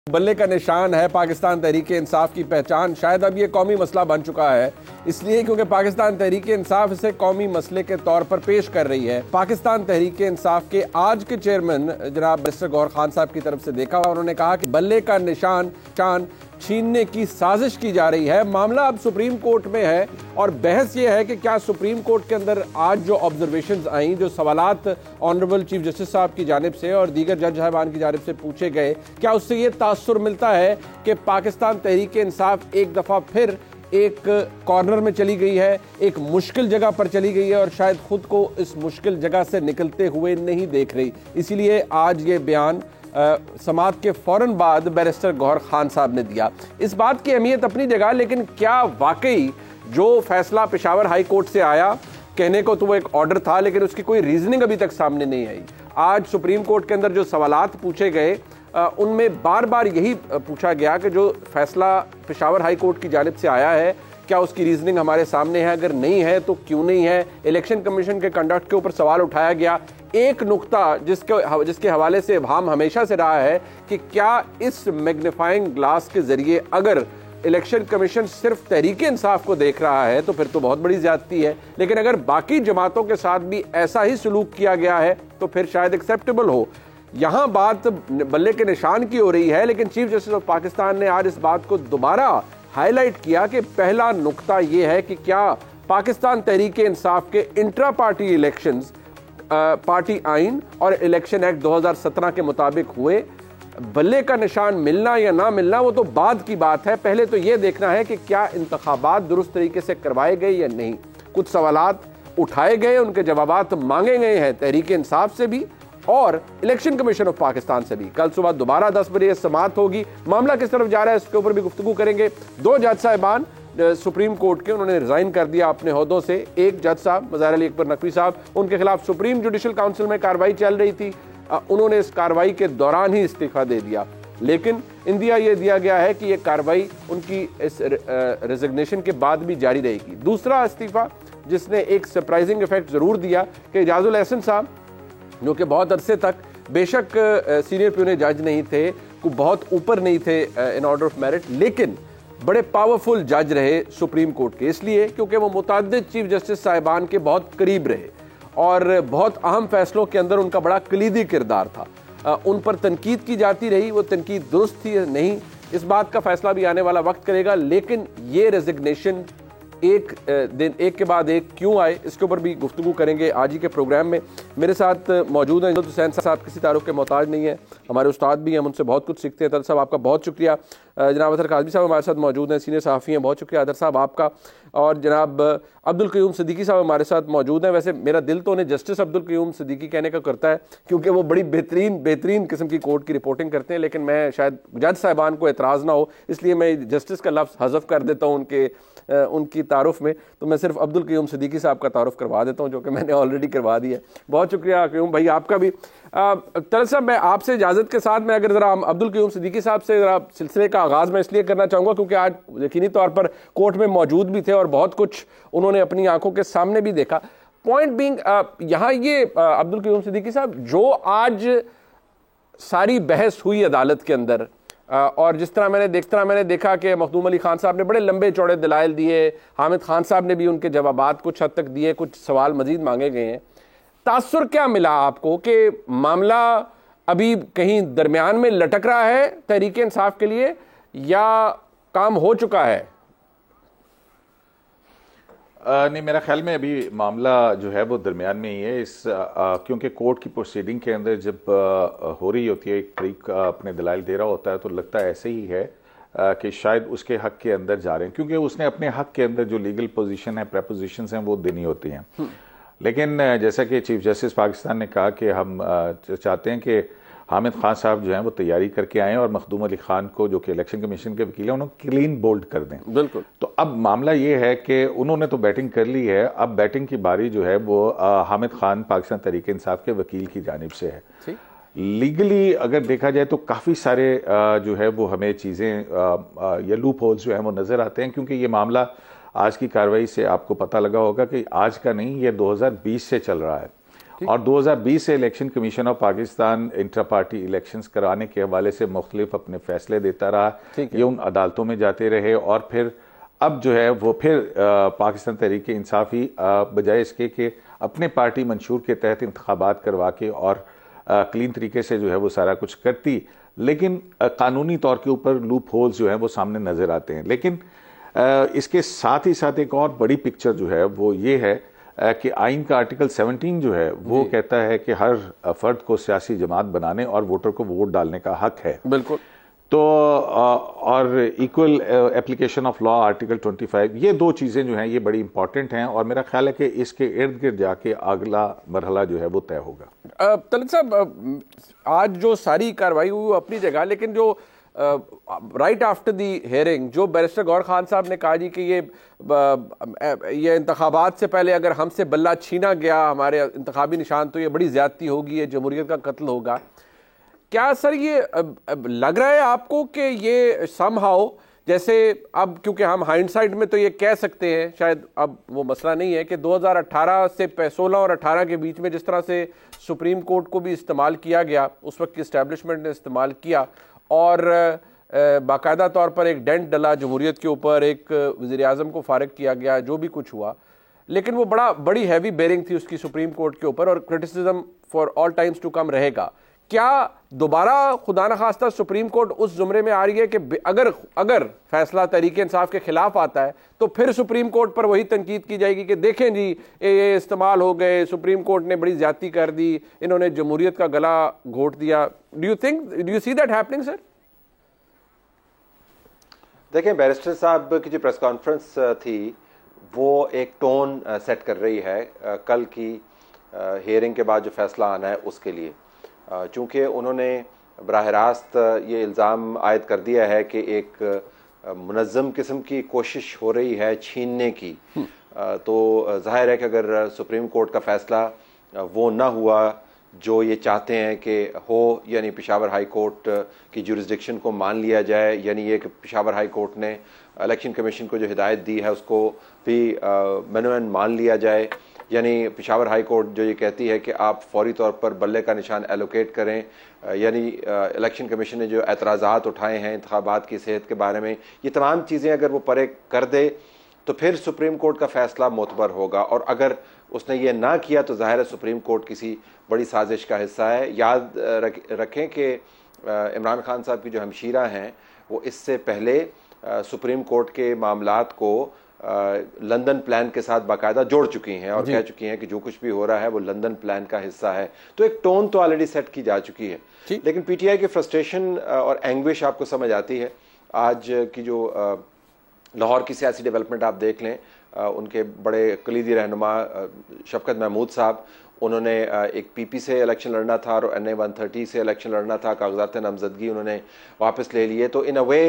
बल्ले का निशान है पाकिस्तान तहरीके इंसाफ की पहचान। शायद अब ये कौमी मसला बन चुका है, इसलिए क्योंकि पाकिस्तान तहरीके इंसाफ इसे कौमी मसले के तौर पर पेश कर रही है। पाकिस्तान तहरीके इंसाफ के आज के चेयरमैन जनाब बैरिस्टर गौहर खान साहब की तरफ से देखा, उन्होंने कहा कि बल्ले का निशान छीनने की साजिश की जा रही है। मामला अब सुप्रीम कोर्ट में है और बहस यह है कि क्या सुप्रीम कोर्ट के अंदर आज जो ऑब्जर्वेशंस आई, जो सवालात ऑनरेबल चीफ जस्टिस साहब की जानिब से और दीगर जज साहबान की जानिब से पूछे गए, क्या उससे ये तासुर मिलता है कि पाकिस्तान तहरीके इंसाफ एक दफा फिर एक कॉर्नर में चली गई है, एक मुश्किल जगह पर चली गई है और शायद खुद को इस मुश्किल जगह से निकलते हुए नहीं देख रही। इसीलिए आज ये बयान समाअत के फौरन बाद बैरिस्टर गौहर खान साहब ने दिया। इस बात की अहमियत अपनी जगह, लेकिन क्या वाकई जो फैसला पेशावर हाई कोर्ट से आया, कहने को तो वो एक ऑर्डर था, लेकिन उसकी कोई रीजनिंग अभी तक सामने नहीं आई। आज सुप्रीम कोर्ट के अंदर जो सवालात पूछे गए उनमें बार बार यही पूछा गया कि जो फैसला पेशावर हाई कोर्ट की जानिब से आया है, क्या उसकी रीजनिंग हमारे सामने है, अगर नहीं है तो क्यों नहीं है। इलेक्शन कमीशन के कंडक्ट के ऊपर सवाल उठाया गया। एक नुक्ता जिसके हवाले से इब्हाम हमेशा से रहा है कि क्या इस मैग्नीफाइंग ग्लास के जरिए अगर इलेक्शन कमीशन सिर्फ तहरीके इंसाफ को देख रहा है तो फिर तो बहुत बड़ी ज्यादती है, लेकिन अगर बाकी जमातों के साथ भी ऐसा ही सलूक किया गया है तो फिर शायद एक्सेप्टेबल हो। यहां बात बल्ले के निशान की हो रही है, लेकिन चीफ जस्टिस ऑफ पाकिस्तान ने आज इस बात को दोबारा हाईलाइट किया कि पहला नुक्ता यह है कि क्या पाकिस्तान तहरीके इंसाफ के इंट्रा पार्टी इलेक्शंस पार्टी आइन और इलेक्शन एक्ट 2017 के मुताबिक हुए। बल्ले का निशान मिलना या ना मिलना वो तो बाद की बात है, पहले तो ये देखना है कि क्या इंतखाबात दुरुस्त तरीके से करवाए गए या नहीं। कुछ सवालात उठाए गए, उनके जवाबात मांगे गए हैं तहरीके इंसाफ से भी और इलेक्शन कमीशन ऑफ पाकिस्तान से भी। कल सुबह दोबारा 10 बजे समाअत होगी। मामला किस तरफ जा रहा है इसके ऊपर भी गुफ्तगू करेंगे। दो जज साहिबान सुप्रीम कोर्ट के, उन्होंने रिजाइन कर दिया अपने ओहदों से। एक जज साहब मज़ाहिर अली अकबर नकवी साहब, उनके खिलाफ सुप्रीम जुडिशल काउंसिल में कार्रवाई चल रही थी, उन्होंने इस कार्रवाई के दौरान ही इस्तीफा दे दिया, लेकिन इंदिया ये दिया गया है कि ये कार्रवाई उनकी इस रेजिग्नेशन के बाद भी जारी रहेगी। दूसरा इस्तीफा जिसने एक सरप्राइजिंग इफेक्ट जरूर दिया कि एजाजुल एहसन साहब, जो कि बहुत अरसे तक बेशक सीनियर प्यूने जज नहीं थे, बहुत ऊपर नहीं थे इन ऑर्डर ऑफ मेरिट, लेकिन बड़े पावरफुल जज रहे सुप्रीम कोर्ट के, इसलिए क्योंकि वो मुतअद्दिद चीफ जस्टिस साहिबान के बहुत करीब रहे और बहुत अहम फैसलों के अंदर उनका बड़ा कलीदी किरदार था। उन पर तनकीद की जाती रही, वो तनकीद दुरुस्त थी नहीं, इस बात का फैसला भी आने वाला वक्त करेगा। लेकिन ये रेजिग्नेशन एक के बाद एक क्यों आए, इसके ऊपर भी गुफ्तगू करेंगे आज ही के प्रोग्राम में। मेरे साथ मौजूद हैं हुसैन साहब, किसी तारुफ के मोहताज नहीं है, हमारे उस्ताद भी हैं, हम उनसे बहुत कुछ सीखते हैं। अदर साहब आपका बहुत शुक्रिया। जनाब अदर काज़मी साहब हमारे साथ मौजूद हैं, सीनियर सहाफ़ी हैं, बहुत शुक्रिया अदर साहब आपका। और जनाब अब्दुल क़य्यूम सिद्दीकी साहब हमारे साथ मौजूद हैं। वैसे मेरा दिल तो उन्हें जस्टिस अब्दुल क़य्यूम सिद्दीकी कहने का करता है, क्योंकि वो बड़ी बेहतरीन किस्म की कोर्ट की रिपोर्टिंग करते हैं, लेकिन मैं शायद जज साहिबान को एतराज़ ना हो, इसलिए मैं जस्टिस का लफ्ज़ हज़फ कर देता हूँ उनकी तारुफ में, तो मैं सिर्फ अब्दुल क़य्यूम सिद्दीकी साहब का तारुफ करवा देता हूँ, जो कि मैंने ऑलरेडी करवा दिया। बहुत शुक्रिया क़य्यूम भाई आपका भी। तरह मैं आपसे इजाज़त के साथ मैं अगर ज़रा अब्दुल क़य्यूम सिद्दीकी साहब से ज़रा सिलसिले का आगाज़ मैं इसलिए करना चाहूँगा क्योंकि आज यकीनी तौर पर कोर्ट में मौजूद भी थे और बहुत कुछ उन्होंने अपनी आंखों के सामने भी देखा। पॉइंट बीइंग यहाँ ये अब्दुल क़य्यूम सिद्दीकी साहब, जो आज सारी बहस हुई अदालत के अंदर और जिस तरह मैंने देखा कि मखदूम अली खान साहब ने बड़े लंबे चौड़े दलाइल दिए, हामिद खान साहब ने भी उनके जवाबात कुछ हद तक दिए, कुछ सवाल मजीद मांगे गए हैं। तासुर क्या मिला आपको कि मामला अभी कहीं दरमियान में लटक रहा है तहरीके इंसाफ के लिए, या काम हो चुका है? नहीं, मेरा ख्याल में अभी मामला जो है वो दरमियान में ही है। क्योंकि कोर्ट की प्रोसीडिंग के अंदर जब हो रही होती है, एक तरीक अपने दलाइल दे रहा होता है, तो लगता है ऐसे ही है कि शायद उसके हक के अंदर जा रहे हैं, क्योंकि उसने अपने हक के अंदर जो लीगल पोजीशन है, प्रेपोजिशंस हैं, वो देनी होती हैं। लेकिन जैसा कि चीफ जस्टिस पाकिस्तान ने कहा कि हम चाहते हैं कि हामिद खान साहब जो हैं वो तैयारी करके आएँ और मखदूम अली खान को, जो कि इलेक्शन कमीशन के वकील हैं, उन्हें क्लीन बोल्ड कर दें। बिल्कुल। तो अब मामला ये है कि उन्होंने तो बैटिंग कर ली है, अब बैटिंग की बारी जो है वो हामिद खान पाकिस्तान तहरीक इंसाफ के वकील की जानिब से है। लीगली अगर देखा जाए तो काफ़ी सारे जो है वो हमें चीज़ें या लूप होल्स जो हैं वो नज़र आते हैं, क्योंकि ये मामला आज की कार्रवाई से आपको पता लगा होगा कि आज का नहीं, ये 2020 से चल रहा है और 2020 से election commission of Pakistan intra party elections कराने के हवाले से मुख्तलिफ अपने फैसले देता रहा, ये उन अदालतों में जाते रहे और फिर अब जो है वो फिर पाकिस्तान तहरीक इंसाफ ही बजाय इसके कि अपने पार्टी मंशूर के तहत इंतखाबात करवा के और क्लीन तरीके से जो है वो सारा कुछ करती, लेकिन कानूनी तौर के ऊपर लूप होल्स जो है वो सामने नजर आते हैं। लेकिन इसके साथ ही साथ एक और बड़ी पिक्चर जो है वो ये है कि आइन का आर्टिकल 17 जो है वो कहता है कि हर फर्द को सियासी जमात बनाने और वोटर को वोट डालने का हक है। बिल्कुल। तो और equal application of law article 25, ये दो चीज़ें जो हैं ये बड़ी इंपॉर्टेंट हैं और मेरा ख्याल है कि इसके इर्द गिर्द जाके अगला मरहला जो है वो तय होगा। तलत साहब, आज जो सारी कार्रवाई हुई अपनी जगह, लेकिन जो राइट आफ्टर दी हेयरिंग जो बैरिस्टर गौहर खान साहब ने कहा जी कि ये इंतखाबात से पहले अगर हमसे बल्ला छीना गया हमारे इंतखाबी निशान तो ये बड़ी ज्यादती होगी, ये जमहूरियत का कत्ल होगा। क्या सर ये लग रहा है आपको कि ये समहाउ जैसे अब, क्योंकि हम हाइंडसाइट में तो ये कह सकते हैं, शायद अब वो मसला नहीं है कि 2018 से 16 और 18 के बीच में जिस तरह से सुप्रीम कोर्ट को भी इस्तेमाल किया गया, उस वक्त की इस्टेब्लिशमेंट ने इस्तेमाल किया और बाकायदा तौर पर एक डेंट डला जमहूरियत के ऊपर, एक वज़ीर आज़म को फारिग किया गया, जो भी कुछ हुआ, लेकिन वो बड़ी हैवी बेरिंग थी उसकी सुप्रीम कोर्ट के ऊपर और criticism for all times to come रहेगा। क्या दोबारा खुदा न खास्ता सुप्रीम कोर्ट उस जुमरे में आ रही है कि अगर फैसला तहरीक इंसाफ के खिलाफ आता है तो फिर सुप्रीम कोर्ट पर वही तनकीद की जाएगी कि देखें जी ये इस्तेमाल हो गए, सुप्रीम कोर्ट ने बड़ी ज्यादती कर दी, इन्होंने जमहूरियत का गला घोट दिया। Do you see that happening sir? देखें, बैरिस्टर साहब की जो प्रेस कॉन्फ्रेंस थी वो एक टोन सेट कर रही है कल की हियरिंग के बाद जो फैसला आना है उसके लिए, चूँकि उन्होंने बराह रास्त ये इल्ज़ाम आयद कर दिया है कि एक मुनज़्ज़म किस्म की कोशिश हो रही है छीनने की, तो ज़ाहिर है कि अगर सुप्रीम कोर्ट का फ़ैसला वो ना हुआ जो ये चाहते हैं कि हो, यानी पेशावर हाई कोर्ट की जुरिस्डिक्शन को मान लिया जाए, यानी ये कि पेशावर हाई कोर्ट ने इलेक्शन कमीशन को जो हिदायत दी है उसको भी मनवन मान लिया जाए, यानी पेशावर हाई कोर्ट जो ये कहती है कि आप फौरी तौर पर बल्ले का निशान एलोकेट करें, यानी इलेक्शन कमीशन ने जो एतराज़ात उठाए हैं इंतखाबात की सेहत के बारे में, ये तमाम चीज़ें अगर वो परे कर दे तो फिर सुप्रीम कोर्ट का फैसला मोतबर होगा। और अगर उसने ये ना किया तो ज़ाहिर है सुप्रीम कोर्ट किसी बड़ी साजिश का हिस्सा है। याद रखें कि इमरान खान साहब की जो हमशीरा हैं वो इससे पहले सुप्रीम कोर्ट के मामलात को लंदन प्लान के साथ बाकायदा जोड़ चुकी हैं और कह चुकी हैं कि जो कुछ भी हो रहा है वो लंदन प्लान का हिस्सा है। तो एक टोन तो ऑलरेडी सेट की जा चुकी है, लेकिन पीटीआई की फ्रस्ट्रेशन और एंग्विश आपको समझ आती है। आज की जो लाहौर की सियासी डेवलपमेंट आप देख लें, उनके बड़े कलीदी रहनुमा शफकत महमूद साहब, उन्होंने एक पीपी से इलेक्शन लड़ना था और NA 130 से इलेक्शन लड़ना था, कागजात नामजदगी उन्होंने वापस ले लिए। तो इन अ वे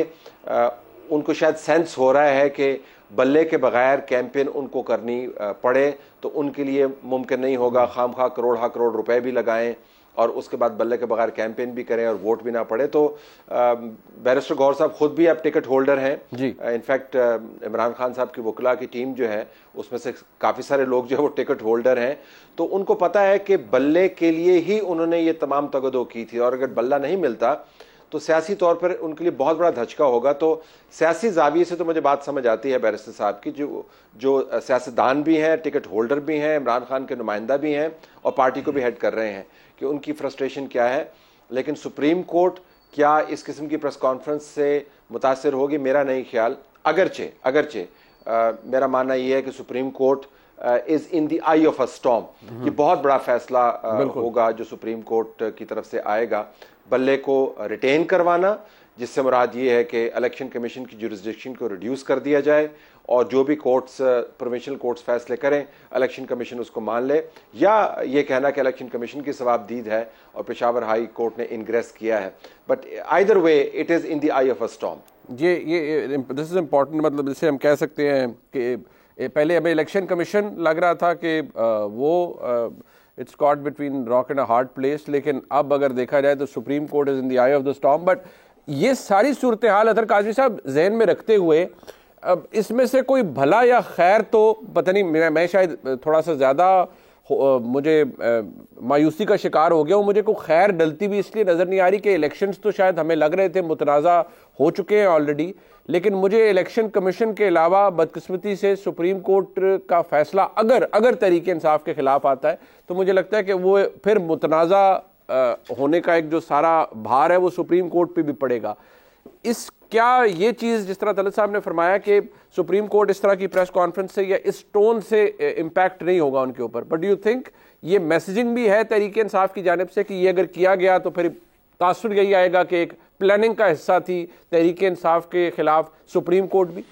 उनको शायद सेंस हो रहा है कि बल्ले के बगैर कैंपेन उनको करनी पड़े तो उनके लिए मुमकिन नहीं होगा, खामखा करोड़ रुपए भी लगाएं और उसके बाद बल्ले के बगैर कैंपेन भी करें और वोट भी ना पड़े। तो बैरिस्टर गौहर साहब खुद भी अब टिकट होल्डर हैं। इनफैक्ट इमरान खान साहब की वकला की टीम जो है उसमें से काफ़ी सारे लोग जो है वो टिकट होल्डर हैं। तो उनको पता है कि बल्ले के लिए ही उन्होंने ये तमाम तगदो की थी और अगर बल्ला नहीं मिलता तो सियासी तौर पर उनके लिए बहुत बड़ा धचका होगा। तो सियासी जाविये से तो मुझे बात समझ आती है बैरिस्टर साहब की, जो सियासतदान भी हैं, टिकट होल्डर भी हैं, इमरान खान के नुमाइंदा भी हैं और पार्टी को भी हेड कर रहे हैं, कि उनकी फ्रस्ट्रेशन क्या है। लेकिन सुप्रीम कोर्ट क्या इस किस्म की प्रेस कॉन्फ्रेंस से मुतासिर होगी? मेरा नहीं ख्याल। अगरचे मेरा मानना यह है कि supreme court is in the I of a storm. ये बहुत बड़ा फैसला होगा जो सुप्रीम कोर्ट की तरफ से आएगा। बल्ले को रिटेन करवाना, जिससे मुराद ये है कि इलेक्शन कमीशन की जुरिस्डिक्शन को रिड्यूस कर दिया जाए और जो भी कोर्ट्स प्रोविंशियल कोर्ट्स फैसले करें इलेक्शन कमीशन उसको मान ले, या ये कहना कि इलेक्शन कमीशन की सवाबदीद है और पेशावर हाई कोर्ट ने इनग्रेस किया है। But either way it is in the I of a storm. ये दिस इज इम्पोर्टेंट, मतलब जिसे हम कह सकते हैं कि पहले हमें इलेक्शन कमीशन लग रहा था कि वो it's caught between rock and a hard place, लेकिन अब अगर देखा जाए तो supreme court is in the I of the storm. But ये सारी सूरत हाल अदर काजी साहब जहन में रखते हुए अब इसमें से कोई भला या खैर तो पता नहीं, मैं शायद थोड़ा सा ज़्यादा मुझे मायूसी का शिकार हो गया हूँ। मुझे कोई खैर डलती भी इसलिए नज़र नहीं आ रही कि इलेक्शंस तो शायद हमें लग रहे थे मुतनाज़ा हो चुके हैं ऑलरेडी, लेकिन मुझे इलेक्शन कमीशन के अलावा बदकिस्मती से सुप्रीम कोर्ट का फैसला अगर तहरीक इंसाफ के खिलाफ आता है तो मुझे लगता है कि वो फिर मुतनाज़ा होने का एक जो सारा भार है वो सुप्रीम कोर्ट पे भी पड़ेगा। क्या ये चीज़ जिस तरह तलत साहब ने फरमाया कि सुप्रीम कोर्ट इस तरह की प्रेस कॉन्फ्रेंस से या इस टोन से इम्पैक्ट नहीं होगा उनके ऊपर, बट डू यू थिंक ये मैसेजिंग भी है तहरीक इंसाफ की जानिब से कि ये अगर किया गया तो फिर तासुर यही आएगा कि एक प्लानिंग का हिस्सा थी तहरीक इंसाफ के खिलाफ सुप्रीम कोर्ट भी?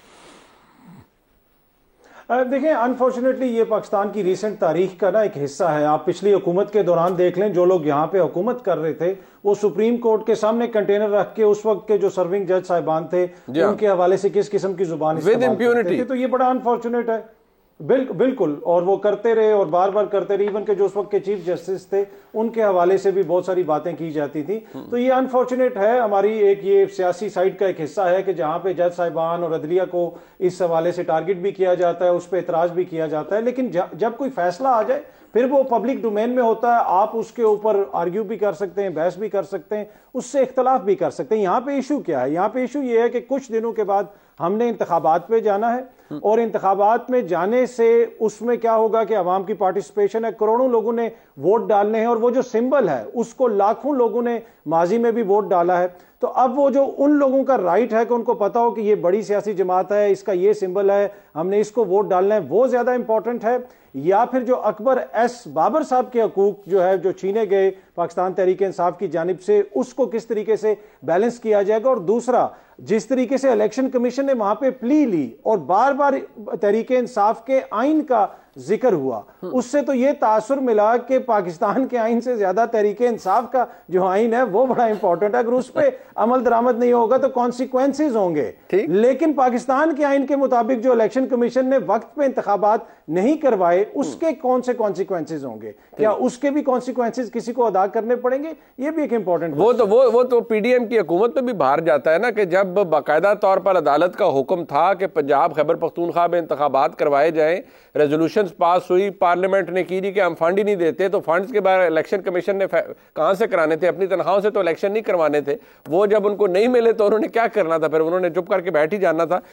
देखें, अनफॉर्चुनेटली ये पाकिस्तान की रीसेंट तारीख का ना एक हिस्सा है। आप पिछली हुकूमत के दौरान देख लें, जो लोग यहाँ पे हुकूमत कर रहे थे वो सुप्रीम कोर्ट के सामने कंटेनर रख के उस वक्त के जो सर्विंग जज साहिबान थे उनके हवाले से किस किस्म की जुबान इस्तेमाल करते थे। तो ये बड़ा अनफॉर्चुनेट है। बिल्कुल, और वो करते रहे और बार बार करते रहे। इवन के जो उस वक्त के चीफ जस्टिस थे उनके हवाले से भी बहुत सारी बातें की जाती थी। तो ये अनफॉर्चुनेट है, हमारी एक ये सियासी साइड का एक हिस्सा है कि जहां पे जज साहिबान और अदलिया को इस हवाले से टारगेट भी किया जाता है, उस पर एतराज भी किया जाता है। लेकिन जब कोई फैसला आ जाए फिर वो पब्लिक डोमेन में होता है, आप उसके ऊपर आर्ग्यू भी कर सकते हैं, बहस भी कर सकते हैं, उससे इख्तलाफ भी कर सकते हैं। यहाँ पे इशू क्या है? यहाँ पे इशू ये है कि कुछ दिनों के बाद हमने इंतखाबात पे जाना है और इंतखाबात में जाने से उसमें क्या होगा कि अवाम की पार्टिसिपेशन है, करोड़ों लोगों ने वोट डालने हैं और वो जो सिंबल है उसको लाखों लोगों ने माजी में भी वोट डाला है। तो अब वो जो उन लोगों का राइट है कि उनको पता हो कि ये बड़ी सियासी जमात है, इसका ये सिंबल है, हमने इसको वोट डालना है, वो ज्यादा इंपॉर्टेंट है, या फिर जो अकबर एस बाबर साहब के हकूक जो है जो छीने गए पाकिस्तान तहरीक इंसाफ की जानिब से, उसको किस तरीके से बैलेंस किया जाएगा। और दूसरा, जिस तरीके से इलेक्शन कमीशन ने वहां पे प्ली ली और बार बार तहरीक इंसाफ के आइन का जिक्र हुआ, उससे तो ये तासुर मिला कि पाकिस्तान के आइन से ज्यादा तहरीक इंसाफ का जो आइन है वो बड़ा इंपॉर्टेंट है। अगर उस पर अमल दरामद नहीं होगा तो कॉन्सिक्वेंसेज होंगे। लेकिन पाकिस्तान के आइन के मुताबिक जो इलेक्शन कमीशन ने वक्त पे इंतखाबात नहीं करवाए उसके कौन से कॉन्सिक्वेंसेज होंगे, क्या उसके भी कॉन्सिक्वेंसेज किसी को अदा करने पड़ेंगे? ये भी एक इंपॉर्टेंट वो तो पीडीएम की हुकूमत में भी बाहर जाता है ना कि जब बाकायदा तौर पर अदालत का हुक्म था कि पंजाब खैबर पख्तूनख्वा में इंतखाबात करवाए जाएं, रेजोल्यूशन पास हुई, पार्लियामेंट ने की कि हम फंड ही नहीं देते, तो फंड्स के बारे इलेक्शन कमीशन ने कहां से कराने थे? अपनी तनख्वाहों से तो इलेक्शन नहीं करवाने थे। वो जब उनको नहीं मिले तो उन्होंने क्या करना था? फिर उन्होंने चुप करके बैठ ही जाना था।